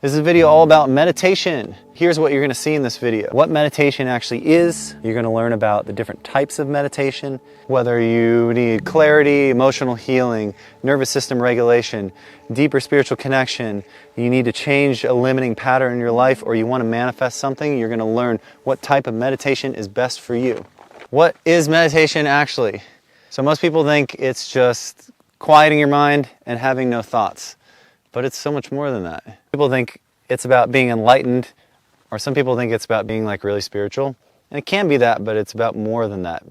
This is a video all about meditation. Here's what you're going to see in this video. What meditation actually is. You're going to learn about the different types of meditation, whether you need clarity, emotional healing, nervous system regulation, deeper spiritual connection, you need to change a limiting pattern in your life, or you want to manifest something. You're going to learn what type of meditation is best for you. What is meditation actually? So most people think it's just quieting your mind and having no thoughts. But it's so much more than that. People think it's about being enlightened, or some people think it's about being like really spiritual. And it can be that, but it's about more than that.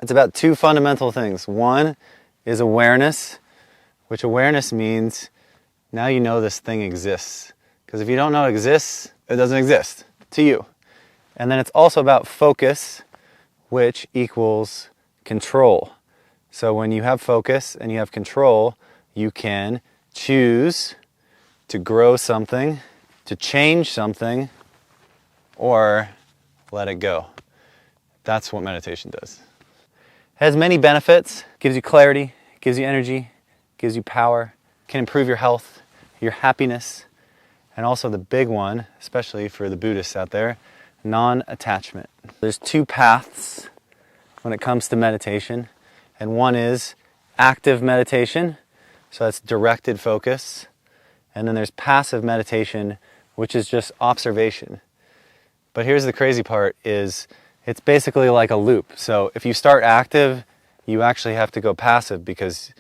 It's about two fundamental things. One is awareness, which awareness means now you know this thing exists. Because if you don't know it exists, it doesn't exist to you. And then it's also about focus, which equals control. So when you have focus and you have control, you can choose to grow something, to change something, or let it go. That's what meditation does. It has many benefits. It gives you clarity, gives you energy, gives you power, can improve your health, your happiness, and also the big one, especially for the Buddhists out there, non-attachment. There's two paths when it comes to meditation, and one is active meditation. So that's directed focus. And then there's passive meditation, which is just observation. But here's the crazy part is it's basically like a loop. So if you start active, you actually have to go passive, because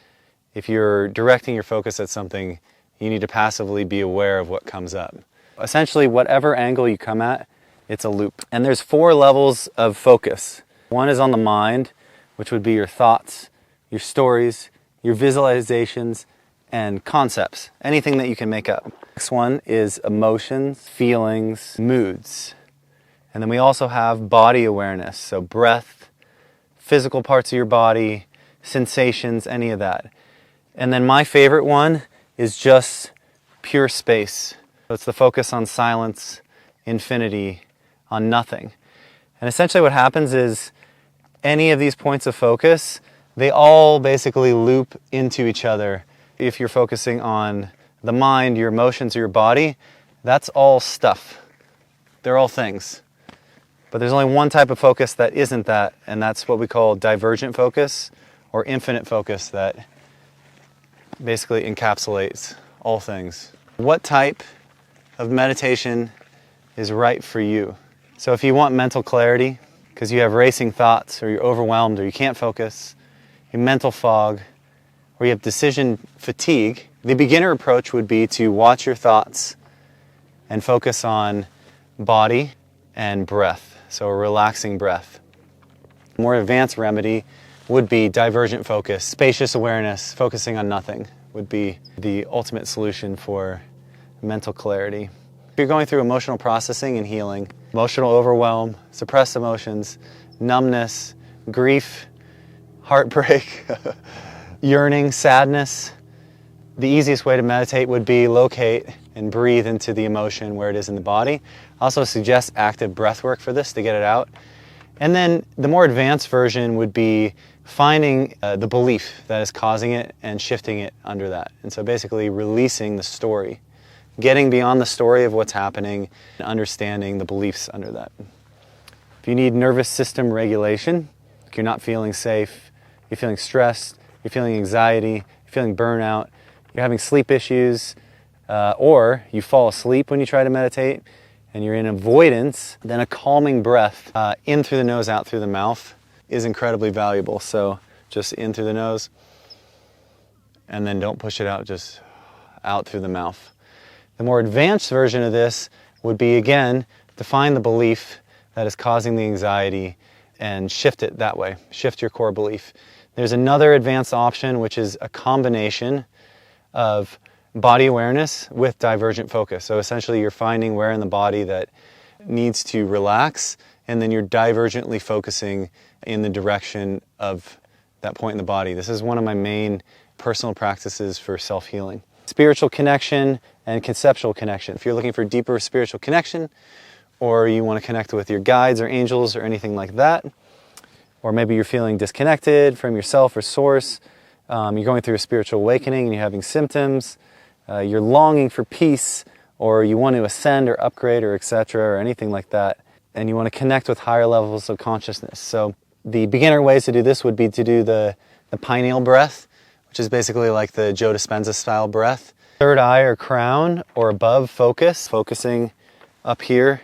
if you're directing your focus at something, you need to passively be aware of what comes up. Essentially, whatever angle you come at, it's a loop. And there's 4 levels of focus. One is on the mind, which would be your thoughts, your stories, your visualizations, and concepts, anything that you can make up. Next one is emotions, feelings, moods. And then we also have body awareness, so breath, physical parts of your body, sensations, any of that. And then my favorite one is just pure space. So it's the focus on silence, infinity, on nothing. And essentially what happens is any of these points of focus, they all basically loop into each other. If you're focusing on the mind, your emotions, or your body, that's all stuff. They're all things. But there's only one type of focus that isn't that, and that's what we call divergent focus or infinite focus, that basically encapsulates all things. What type of meditation is right for you? So if you want mental clarity, because you have racing thoughts, or you're overwhelmed, or you can't focus, you have mental fog, or you have decision fatigue, the beginner approach would be to watch your thoughts and focus on body and breath, so a relaxing breath. A more advanced remedy would be divergent focus, spacious awareness, focusing on nothing would be the ultimate solution for mental clarity. If you're going through emotional processing and healing, emotional overwhelm, suppressed emotions, numbness, grief, heartbreak, yearning, sadness, the easiest way to meditate would be locate and breathe into the emotion where it is in the body. I also suggest active breath work for this to get it out. And then the more advanced version would be finding the belief that is causing it and shifting it under that. And so basically releasing the story, getting beyond the story of what's happening and understanding the beliefs under that. If you need nervous system regulation, if you're not feeling safe, you're feeling stressed, you're feeling anxiety, you're feeling burnout, you're having sleep issues, or you fall asleep when you try to meditate and you're in avoidance, then a calming breath in through the nose, out through the mouth is incredibly valuable. So just in through the nose, and then don't push it out, just out through the mouth. The more advanced version of this would be, again, to find the belief that is causing the anxiety and shift it that way, shift your core belief. There's another advanced option, which is a combination of body awareness with divergent focus. So essentially you're finding where in the body that needs to relax, and then you're divergently focusing in the direction of that point in the body. This is one of my main personal practices for self-healing. Spiritual connection and conceptual connection. If you're looking for deeper spiritual connection, or you want to connect with your guides or angels or anything like that, or maybe you're feeling disconnected from yourself or source, you're going through a spiritual awakening and you're having symptoms, you're longing for peace, or you want to ascend or upgrade or etc. or anything like that, and you want to connect with higher levels of consciousness. So the beginner ways to do this would be to do the pineal breath, which is basically like the Joe Dispenza style breath. Third eye or crown or above focus, focusing up here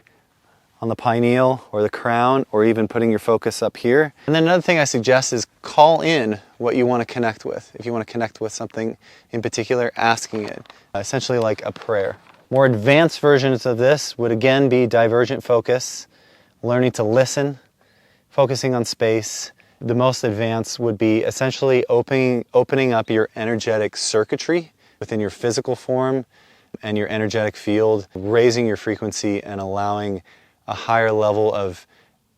on the pineal or the crown, or even putting your focus up here. And then another thing I suggest is call in what you want to connect with. If you want to connect with something in particular, asking it, essentially like a prayer. More advanced versions of this would again be divergent focus, learning to listen, focusing on space. The most advanced would be essentially opening up your energetic circuitry within your physical form and your energetic field, raising your frequency and allowing a higher level of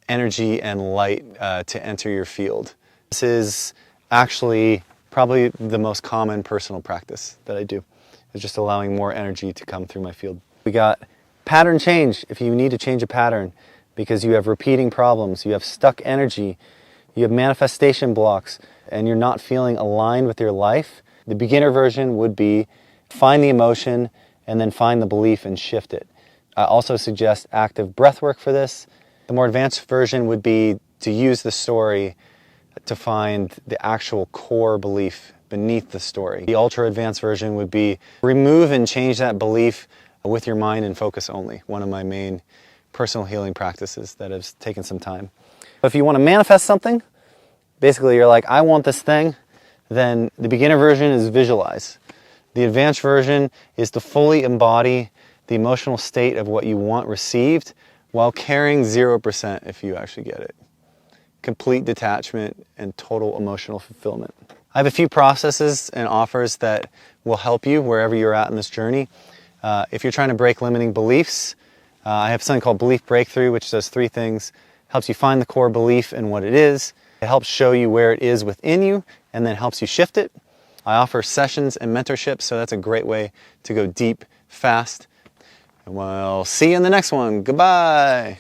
energy and light to enter your field. This is actually probably the most common personal practice that I do, is just allowing more energy to come through my field. We got pattern change. If you need to change a pattern because you have repeating problems, you have stuck energy, you have manifestation blocks, and you're not feeling aligned with your life, the beginner version would be find the emotion and then find the belief and shift it. I also suggest active breath work for this. The more advanced version would be to use the story to find the actual core belief beneath the story. The ultra advanced version would be remove and change that belief with your mind and focus only. One of my main personal healing practices that has taken some time. But if you want to manifest something, basically you're like, I want this thing, then the beginner version is visualize. The advanced version is to fully embody the emotional state of what you want received while carrying 0% if you actually get it. Complete detachment and total emotional fulfillment. I have a few processes and offers that will help you wherever you're at in this journey. If you're trying to break limiting beliefs, I have something called Belief Breakthrough, which does 3 things. Helps you find the core belief and what it is. It helps show you where it is within you and then helps you shift it. I offer sessions and mentorship, so that's a great way to go deep, fast. And we'll see you in the next one. Goodbye.